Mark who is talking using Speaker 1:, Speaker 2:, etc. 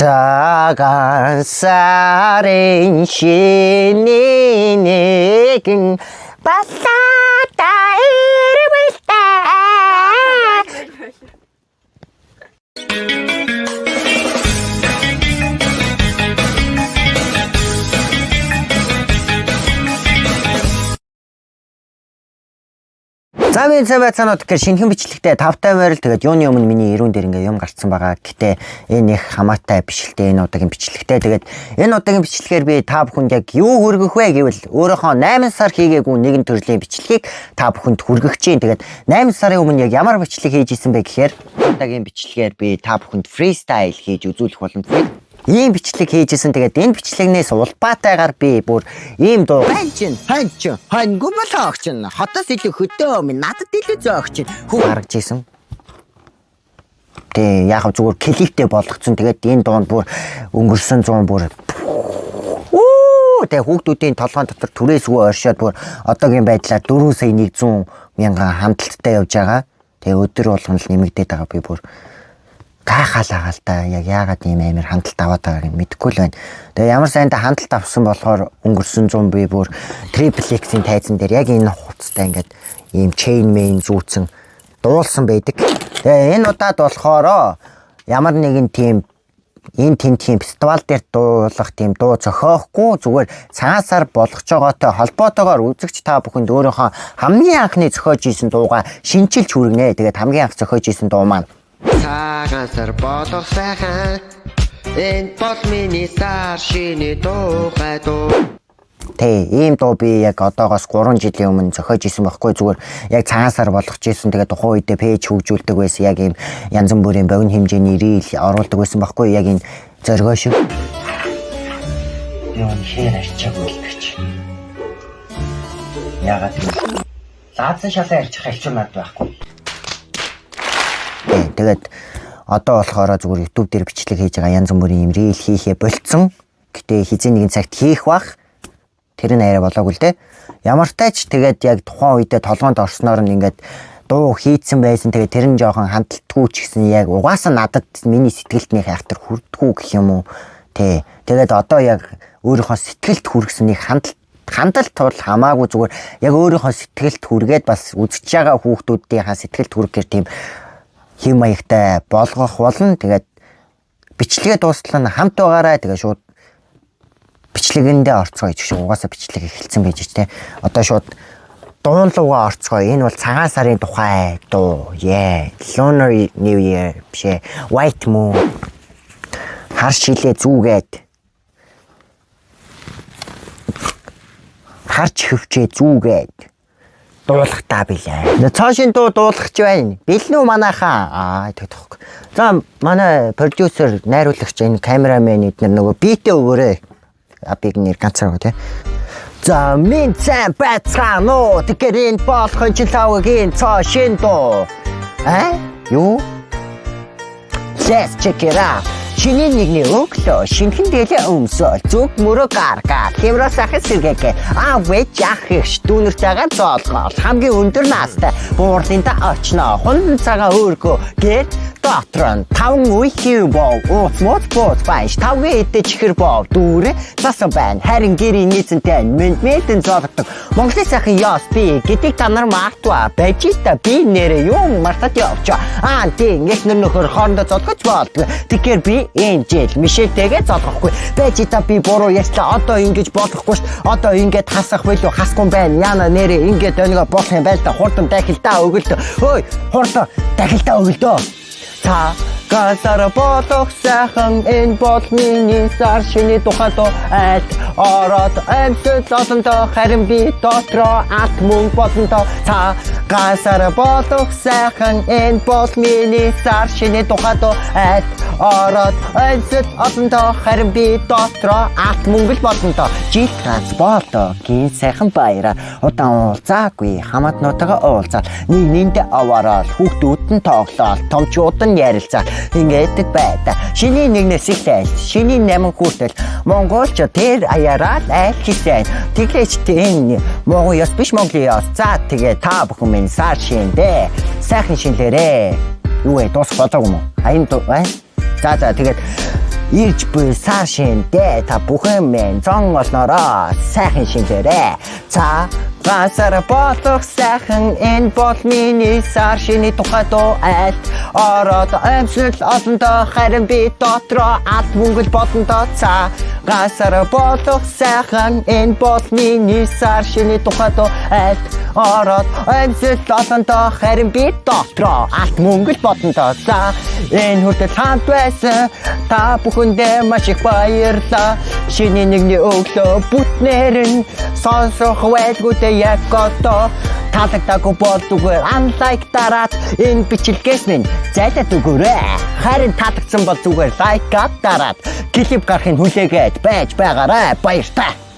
Speaker 1: 다간 살인 신이 내겐 바사다 이름을 따. За минь цаавцаанууд гэхээр шинэхэн бичлэгтэй 5 байрал тэгээд юуны өмнө миний ирүүн дээр ингээ юм гарцсан байгаа. Гэтэ энэ их хамаатай биш л дээ энэ удаагийн бичлэгтэй. Тэгээд энэ удаагийн бичлэгээр би та бүхэнд яг юу хүргэх вэ гэвэл өөрийнхөө 8 сар хийгээгүй нэгэн төрлийн бичлэгийг та бүхэнд хүргэх чинь. Тэгээд 8 сарын өмнө яг ямар бичлэг хийж исэн бэ гэхээр удаагийн бичлэгээр би та бүхэнд фристайл хийж үзүүлэх боломжтой. Ийм бичлэг хийжсэн. Тэгээд энэ бичлэгнээс улбаатайгаар би бүр ийм дуу ханьгу болохч н хотоос илүү хөдөө минь надад илүү зөөгч хүү гаргаж ийсэн. Тэ яг зүгээр клиптэй болгоцсон. Тэгээд энэ дуунд бүр өнгөрсөн 100 бүр тэ хүүхдүүдийн толгойн дотор түрээсгүй оршоод бүр одоогийн байдлаар 4 сая 100 мянган хандлттай явж байгаа. Тэгээ өдөр болгоно л нэмэгдээд байгаа. Би бүр гайхалаа л да. Яг яагаад ийм амар хандлт аваад байгааг мэдэхгүй л байна. Тэгээ ямар сайнтай хандлт авсан болохоор өнгөрсөн 100 би бүр Triple X-ийн тайзан дээр яг энэ хуцтай ингээд ийм chain main зүүцэн дуулсан байдаг. Тэгээ энэ удаад болохоор ямар нэгэн тийм энэ тийм фестивал дээр дуулах тийм дуу зохиохгүй зүгээр цаасаар болгож байгаатай холбоотойгоор үзэгч та бүхэнд өөрийнхөө хамгийн анхны зохиож ийсэн дуугаа шинчилж хүргэнэ. Тэгээд хамгийн анх зохиож ийсэн дуу маань Цагаансар болох сайхан энэ бол миний сар шинэ дуухай дуу. Тэ ийм дуу би яг одоогоос 3 жилийн өмнө зохиож исэн байхгүй зүгээр яг цагаансар болгож исэн. Тэгээд тухайн үедээ пэйж хөгжүүлдэг байсан. Яг ийм янз бүрийн богино хэмжээний рил оруулдаг байсан байхгүй яг энэ зоргоо шиг. Яа нэр арчаагүй л гэж. Яагаад гэвэл лаазан шалаа арчих хэлчмаад байхгүй. Тэгээд одоо болохоор зүгээр YouTube дээр бичлэг хийж байгаа янз бүрийн юм рил хийхээ болцсон. Гэтэ хизээ нэгэн цагт хийх бах. Тэр нь арай болоогүй л дээ. Ямар тач тэгээд яг тухайн үедээ толгоонд орсноор нь ингээд дуу хийцэн байсан. Тэгээд тэр нь жоохон хандлтгүй ч гэсэн яг угаасаа надад миний сэтгэлтний хайхтар хүрдгүү гэх юм уу. Тэгээд одоо яг өөрийнхөө сэтгэлд хүргэснийг хандлт тул хамаагүй зүгээр яг өөрийнхөө сэтгэлд хүргээд бас үзэж байгаа хүүхдүүдийнхээ сэтгэлд хүргэх тийм хэм маягтай болгох болно. Тэгээд бичлэгээ дуустал нь хамт байгаарай. Тэгээд шууд бичлэгэндээ орцгоё гэж угаасаа бичлэг эхэлсэн байж тээ. Одоо шууд дуун руугаа орцгоё. Энэ бол цагаан сарын тухай дуу. Lunar New Year биш. White Moon. Хар шилээ зүүгээд. Харч хөвчөө зүүгээд. Дуулах та билээ. Цаашин дуу дуулах ч байна. Бэлнүү манайхаа. Тэгтэхгүй. За манай продюсер, найруулагч, энэ камерамен эднэр нөгөө битээ өгөөрэй. Апиг нэр ганцаар тий. За минь цаа бацгаано. Тэгэхээр энэ болгон чилавгийн цаашин дуу. Юу? Let's check it out. Шинийн нэгний өглөө шинхэн дээлээ өмсөөл зүг мөрөө гаргаад хэмрээ сахис сэргээгээ вэж ах ихш дүүнэртэйгээ зоолгоол хамгийн өндөр наастай буурлинда очноо хундан цагаан өөргөө гээд дотрон таван үе хийв боо ууцмот байж тавгийн идэ чихэр боо дүүрэ засан байна харин гэрийн нийцэнтэй мэдэн зоолгодог Монголын сайхан яс би гэдгийг та нар мартва бажиста би нэрээ юм мартаад явчаа тийм эхнэр нөхөр хоорондоо зоолгож болдгоо тэгэхээр би энэ жил Мишельтэйгээ зоолгохгүй бажиста би буруу ярьлаа одоо ингэж болохгүй ш одоо ингэж хасах байлуу хасгүй байна яна нэрээ ингэж өнөгө болох юм байл та хурдан дахилтаа өгөлдөө ой хурдан дахилтаа өгөлдөө Цагаансар болох сайхан энэ бол миний сар шинэ тухай дуу аль ороод амьсгал олондоо харин би дотроо ат мөн болондоо Цагаансар болох сайхан энэ бол миний сар шинэ тухай дуу аль ороод амьсгал олондоо харин би дотроо ат мөн болондоо жил транспортын сайхан баяраа удаан уулзаагүй хамаатнуудаа уулзаад нийгминдээ аваарал хүүхдүүд нь тоглоал томчууд нь ярилцаа ингээд байдаг. Шиний нэгнээс ихтэй шиний 8 хүртэл монголч тэр аяараад айл хийсэн. Тэглэж энэ Монгол ёс биш Монголын ёс. За тэгээ та бүхэн минь сар шиндээ сайхан шинлээрээ. Юу вэ дуус болоогүй юм уу? Аян дуу. За тэгээд Ирж буй сар шиндээ та бүхэн минь зон олноороо сайхан шинжээрээ. Цагаасаар болох сайхан энэ бол миний сар шиний тухай дуу аль ороод амьсгал олондоо харин би дотроо алт мөнгөл бодондоо цагаасаар болох сайхан энэ бол миний сар шиний тухай дуу аль ороод амьсгал олондоо харин би дотроо алт мөнгөл бодондоо энэ хүртэл хамт байсан та бүхэндээ маш их баярлалаа. Шиний нэгний өглөө бүтнээр нь сонсох байлгүйтэй яг одоо таалагдаагүй бол зүгээр unlike дараад энэ бичлэгээс минь зайлаад өгөөрэй. Харин таалагдсан бол зүгээр лайк дараад клип гарахын хүлээгээд байж байгаарай. Баяртай.